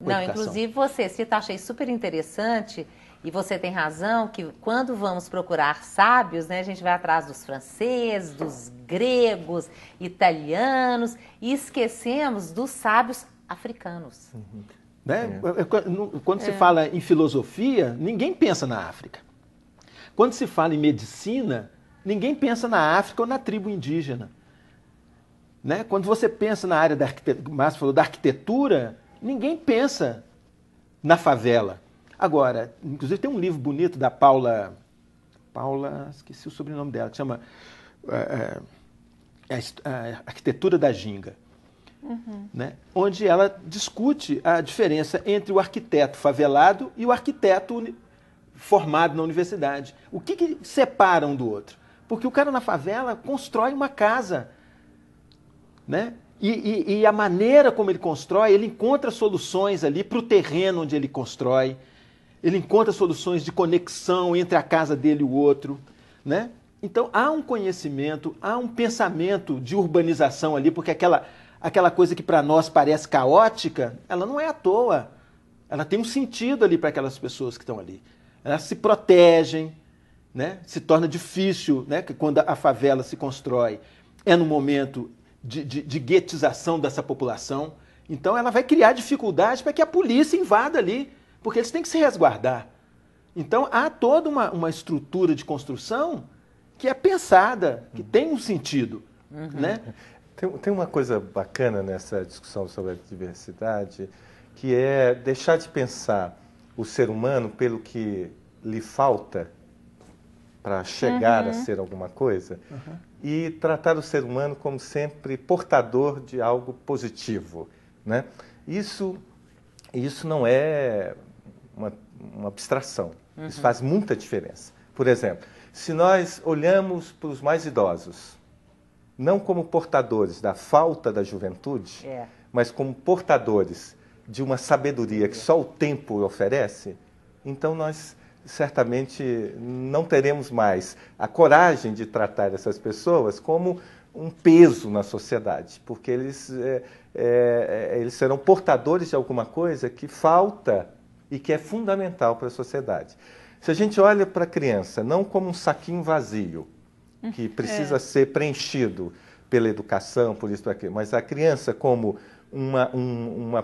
com a Não, educação. inclusive você cita, achei super interessante, e você tem razão, que quando vamos procurar sábios, né, a gente vai atrás dos franceses, dos gregos, italianos, e esquecemos dos sábios africanos. Né? Quando se fala em filosofia, ninguém pensa na África. Quando se fala em medicina, ninguém pensa na África ou na tribo indígena. Né? Quando você pensa na área da arquitetura, Márcio falou da arquitetura, ninguém pensa na favela. Agora, inclusive tem um livro bonito da Paula, esqueci o sobrenome dela, que chama a Arquitetura da Ginga. Né? Onde ela discute a diferença entre o arquiteto favelado e o arquiteto formado na universidade. O que separa um do outro? Porque o cara na favela constrói uma casa, né? E a maneira como ele constrói, ele encontra soluções ali para o terreno onde ele constrói, ele encontra soluções de conexão entre a casa dele e o outro, né? Então há um conhecimento, há um pensamento de urbanização ali, porque aquela coisa que para nós parece caótica, ela não é à toa. Ela tem um sentido ali para aquelas pessoas que estão ali. Elas se protegem, né? Se torna difícil, né? Quando a favela se constrói, é no momento de guetização dessa população. Então ela vai criar dificuldades para que a polícia invada ali, porque eles têm que se resguardar. Então há toda uma estrutura de construção que é pensada, que tem um sentido, né? Tem uma coisa bacana nessa discussão sobre a diversidade, que é deixar de pensar o ser humano pelo que lhe falta para chegar a ser alguma coisa, e tratar o ser humano como sempre portador de algo positivo, né? Isso não é uma abstração, isso faz muita diferença. Por exemplo, se nós olhamos para os mais idosos, não como portadores da falta da juventude, mas como portadores de uma sabedoria que só o tempo oferece, então nós certamente não teremos mais a coragem de tratar essas pessoas como um peso na sociedade, porque eles serão portadores de alguma coisa que falta e que é fundamental para a sociedade. Se a gente olha para a criança não como um saquinho vazio, que precisa ser preenchido pela educação, por isso, por aquilo, mas a criança como uma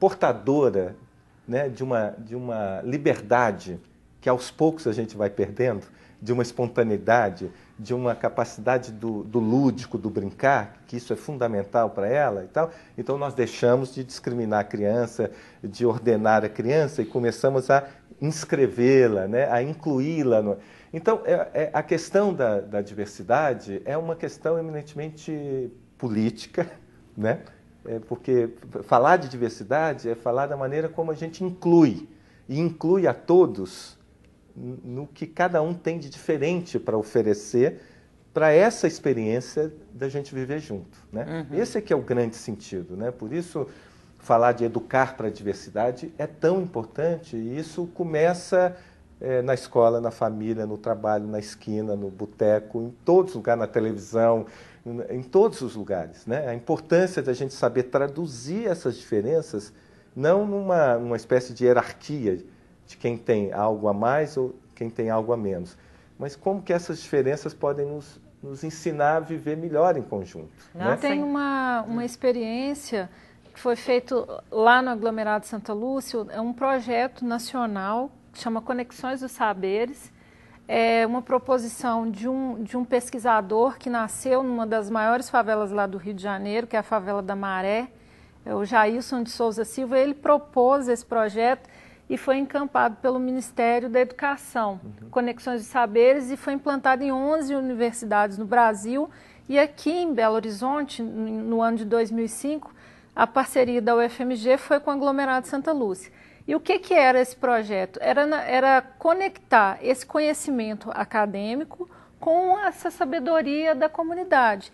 portadora, né, de uma liberdade que aos poucos a gente vai perdendo, de uma espontaneidade, de uma capacidade do lúdico, do brincar, que isso é fundamental para ela e tal. Então nós deixamos de discriminar a criança, de ordenar a criança e começamos a inscrevê-la, né, a incluí-la. Então a questão da diversidade é uma questão eminentemente política, né? Porque falar de diversidade é falar da maneira como a gente inclui, e inclui a todos no que cada um tem de diferente para oferecer para essa experiência da gente viver junto, né? Esse é que é o grande sentido, né? Por isso, falar de educar para a diversidade é tão importante, e isso começa na escola, na família, no trabalho, na esquina, no boteco, em todos os lugares, na televisão, em todos os lugares, né? A importância da gente saber traduzir essas diferenças, não numa espécie de hierarquia de quem tem algo a mais ou quem tem algo a menos, mas como que essas diferenças podem nos ensinar a viver melhor em conjunto. Né? Tem uma experiência que foi feito lá no aglomerado Santa Lúcia, é um projeto nacional que chama Conexões dos Saberes. É uma proposição de um pesquisador que nasceu numa das maiores favelas lá do Rio de Janeiro, que é a favela da Maré, o Jailson de Souza Silva. Ele propôs esse projeto e foi encampado pelo Ministério da Educação, Conexões de Saberes, e foi implantado em 11 universidades no Brasil. E aqui em Belo Horizonte, no ano de 2005, a parceria da UFMG foi com o aglomerado Santa Lúcia. E o que era esse projeto? Era conectar esse conhecimento acadêmico com essa sabedoria da comunidade.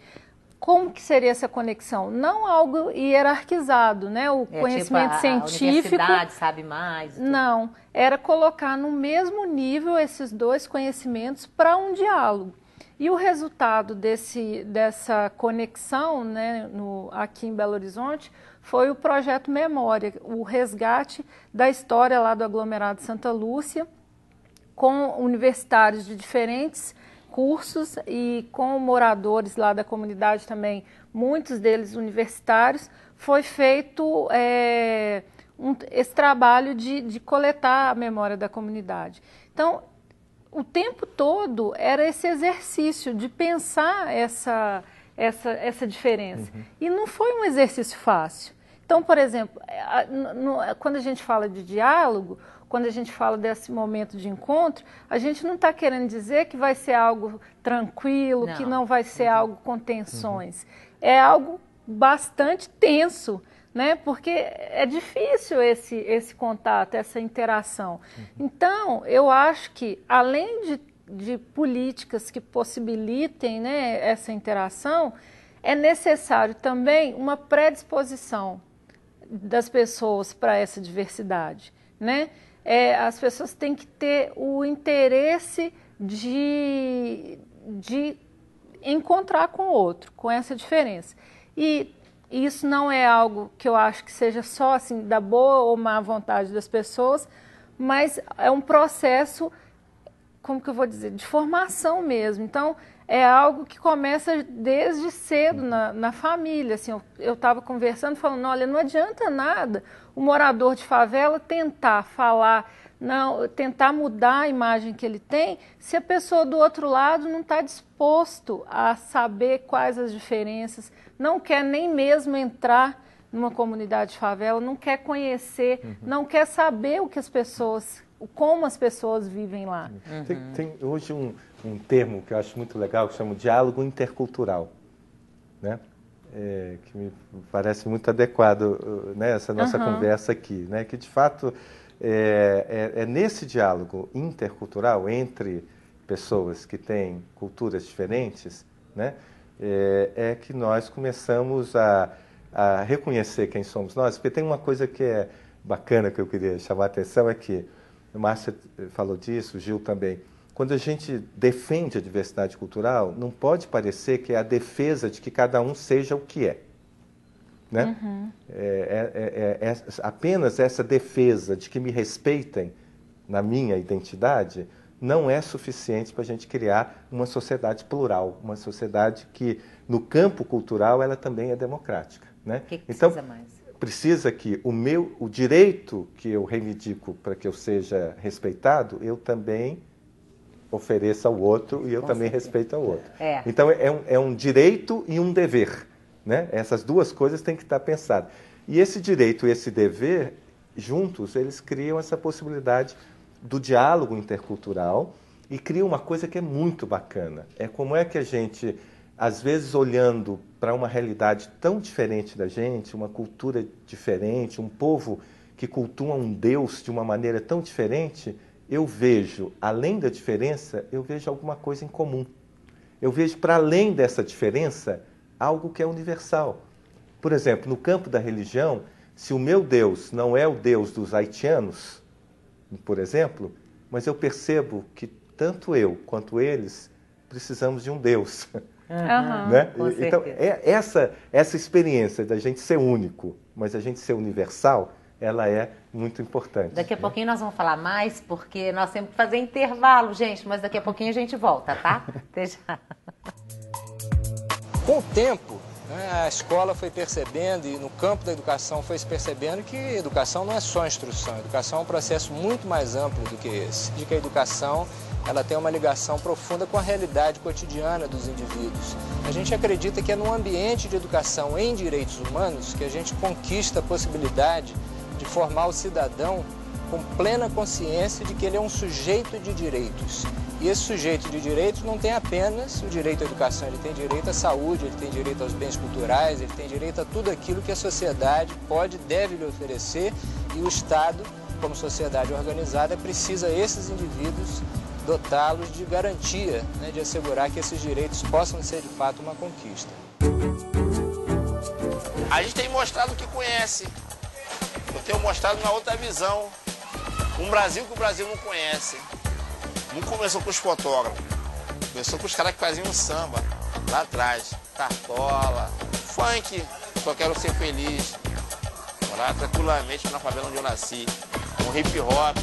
Como que seria essa conexão? Não algo hierarquizado, né? O conhecimento tipo científico... A universidade sabe mais. Tudo. Não, era colocar no mesmo nível esses dois conhecimentos para um diálogo. E o resultado dessa conexão, né, aqui em Belo Horizonte foi o projeto Memória, o resgate da história lá do aglomerado Santa Lúcia, com universitários de diferentes cursos e com moradores lá da comunidade também, muitos deles universitários. Foi feito esse trabalho de coletar a memória da comunidade. Então, o tempo todo era esse exercício de pensar essa diferença. E não foi um exercício fácil. Então, por exemplo, quando a gente fala de diálogo, quando a gente fala desse momento de encontro, a gente não está querendo dizer que vai ser algo tranquilo, que não vai ser algo com tensões. É algo bastante tenso, né? Porque é difícil esse contato, essa interação. Então, eu acho que, além de políticas que possibilitem, né, essa interação, é necessário também uma predisposição das pessoas para essa diversidade, né? As pessoas têm que ter o interesse de encontrar com o outro, com essa diferença. E isso não é algo que eu acho que seja só assim da boa ou má vontade das pessoas, mas é um processo, como que eu vou dizer, de formação mesmo. Então, é algo que começa desde cedo na família. Assim, eu estava conversando, falando, olha, não adianta nada o morador de favela tentar falar, tentar mudar a imagem que ele tem, se a pessoa do outro lado não está disposto a saber quais as diferenças, não quer nem mesmo entrar numa comunidade de favela, não quer conhecer, não quer saber como as pessoas vivem lá. Tem hoje um termo que eu acho muito legal, que chama diálogo intercultural, né? Que me parece muito adequado, né, essa nossa conversa aqui, né? Que de fato é nesse diálogo intercultural entre pessoas que têm culturas diferentes, né, que nós começamos a reconhecer quem somos nós, porque tem uma coisa que é bacana que eu queria chamar a atenção, é que o Márcio falou disso, o Gil também. Quando a gente defende a diversidade cultural, não pode parecer que é a defesa de que cada um seja o que é. Né? Apenas essa defesa de que me respeitem na minha identidade não é suficiente para a gente criar uma sociedade plural, uma sociedade que, no campo cultural, ela também é democrática. Né? O que precisa mais? Precisa que o direito que eu reivindico para que eu seja respeitado, eu também ofereça ao outro e eu também respeito ao outro. Então, é um direito e um dever. Né? Essas duas coisas têm que estar pensadas. E esse direito e esse dever, juntos, eles criam essa possibilidade do diálogo intercultural e criam uma coisa que é muito bacana. É como é que a gente, às vezes, olhando para uma realidade tão diferente da gente, uma cultura diferente, um povo que cultua um Deus de uma maneira tão diferente, eu vejo, além da diferença, eu vejo alguma coisa em comum. Eu vejo, para além dessa diferença, algo que é universal. Por exemplo, no campo da religião, se o meu Deus não é o Deus dos haitianos, por exemplo, mas eu percebo que tanto eu quanto eles precisamos de um Deus. Né? Então, essa experiência da gente ser único, mas a gente ser universal, ela é muito importante. Daqui a pouquinho nós vamos falar mais, porque nós temos que fazer intervalo, gente, mas daqui a pouquinho a gente volta, tá? Até já. Com o tempo, né, a escola foi percebendo, e no campo da educação foi se percebendo que a educação não é só instrução, a educação é um processo muito mais amplo do que esse, de que a educação ela tem uma ligação profunda com a realidade cotidiana dos indivíduos. A gente acredita que é num ambiente de educação em direitos humanos que a gente conquista a possibilidade de formar o cidadão com plena consciência de que ele é um sujeito de direitos. E esse sujeito de direitos não tem apenas o direito à educação, ele tem direito à saúde, ele tem direito aos bens culturais, ele tem direito a tudo aquilo que a sociedade pode e deve lhe oferecer, e o Estado, como sociedade organizada, precisa esses indivíduos dotá-los de garantia, né, de assegurar que esses direitos possam ser de fato uma conquista. A gente tem mostrado o que conhece. Eu tenho mostrado uma outra visão. Um Brasil que o Brasil não conhece. Não começou com os fotógrafos. Começou com os caras que faziam samba lá atrás. Cartola, funk, Só Quero Ser Feliz. Morar tranquilamente na favela onde eu nasci. Com hip hop,